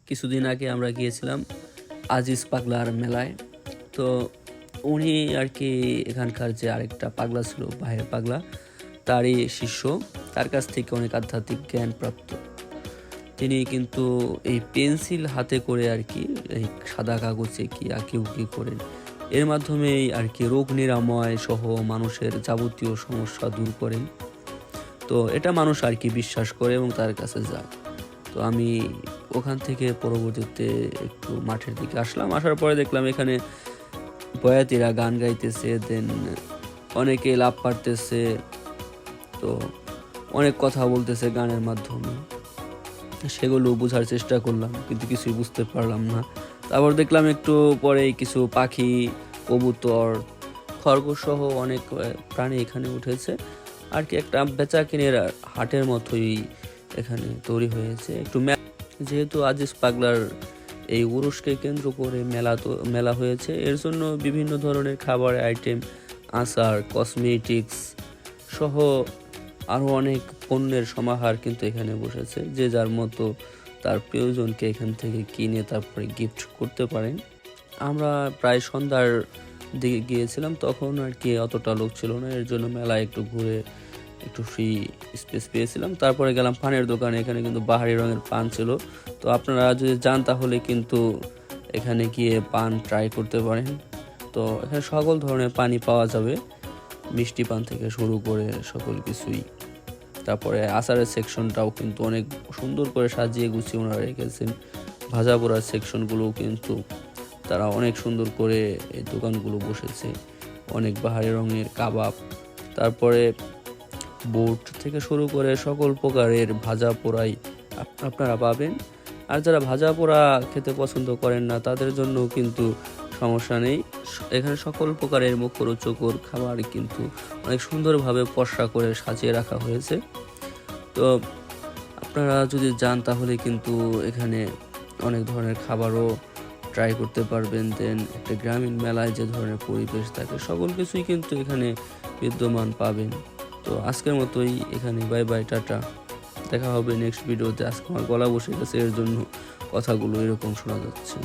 কিছুদিন আগে আমরা গিয়েছিলাম আজিজ পাগলার মেলায়। তো উনি আর কি এখানকার যে আরেকটা পাগলা ছিল, ভাইয়ের পাগলা, তারই শিষ্য। তার কাছ থেকে অনেক আধ্যাত্মিক জ্ঞান প্রাপ্ত। তিনি কিন্তু এই পেন্সিল হাতে করে আর কি এই সাদা কাগজে কি আঁকি উকি করেন। এর মাধ্যমেই আর কি রোগ নিরাময় সহ মানুষের যাবতীয় সমস্যা দূর করেন। তো এটা মানুষ আর কি বিশ্বাস করে এবং তার কাছে যায়। তো আমি ওখান থেকে পরবর্তীতে একটু মাঠের দিকে আসলাম। আসার পরে দেখলাম এখানে বয়াতিরা গান গাইতেছে, দেন অনেকে লাভ পারতেছে, তো অনেক কথা বলতেছে গানের মাধ্যমে। সেগুলো বোঝার চেষ্টা করলাম, কিন্তু কিছুই বুঝতে পারলাম না। তারপর দেখলাম একটু পরে কিছু পাখি, কবুতর, খরগোশ সহ অনেক প্রাণী এখানে উঠেছে আর কি। একটা বেচা কিনের হাটের মতোই এখানে তৈরি হয়েছে একটু। যেহেতু আজিজ পাগলার এই উরুসকে কেন্দ্র করে মেলা হয়েছে, এর জন্য বিভিন্ন ধরনের খাবারের আইটেম, আচার, কসমেটিক্স সহ আরও অনেক পণ্যের সমাহার কিন্তু এখানে বসেছে। যে যার মতো তার প্রিয়জনকে এখান থেকে কিনে তারপরে গিফট করতে পারেন। আমরা প্রায় সন্ধ্যার দিকে গিয়েছিলাম, তখন আর কি অতটা লোক ছিল না, এর জন্য মেলায় একটু ঘুরে একটু ফ্রি স্পেস পেয়েছিলাম। তারপরে গেলাম পানের দোকানে, এখানে কিন্তু বাহারি রঙের পান ছিল। তো আপনারা যদি যান তাহলে কিন্তু এখানে গিয়ে পান ট্রাই করতে পারেন। তো এখানে সকল ধরনের পানি পাওয়া যাবে, মিষ্টি পান থেকে শুরু করে সকল কিছুই। তারপরে আচারের সেকশনটাও কিন্তু অনেক সুন্দর করে সাজিয়ে গুছিয়ে ওনারা রেখেছেন। ভাজা পোড়ার সেকশনগুলোও কিন্তু তারা অনেক সুন্দর করে এই দোকানগুলো বসেছে। অনেক বাহারি রঙের কাবাব, তারপরে বুট থেকে শুরু করে সকল প্রকারের ভাজা পোড়াই আপনারা পাবেন। আর যারা ভাজা পোড়া খেতে পছন্দ করেন না, তাদের জন্য কিন্তু সমস্যা নেই। এখানে সকল প্রকারের মুখরোচকর খাবার কিন্তু অনেক সুন্দরভাবে পসরা করে সাজিয়ে রাখা হয়েছে। তো আপনারা যদি যান তাহলে কিন্তু এখানে অনেক ধরনের খাবারও ট্রাই করতে পারবেন। দেন একটা গ্রামীণ মেলায় যে ধরনের পরিবেশ থাকে, সকল কিছুই কিন্তু এখানে বিদ্যমান পাবেন। তো আজকের মতোই এখানে বাই বাই, টাটা। দেখা হবে নেক্সট ভিডিওতে। আজকে আমার গলা বসে গেছে, এর জন্য কথাগুলো এরকম শোনা যাচ্ছে।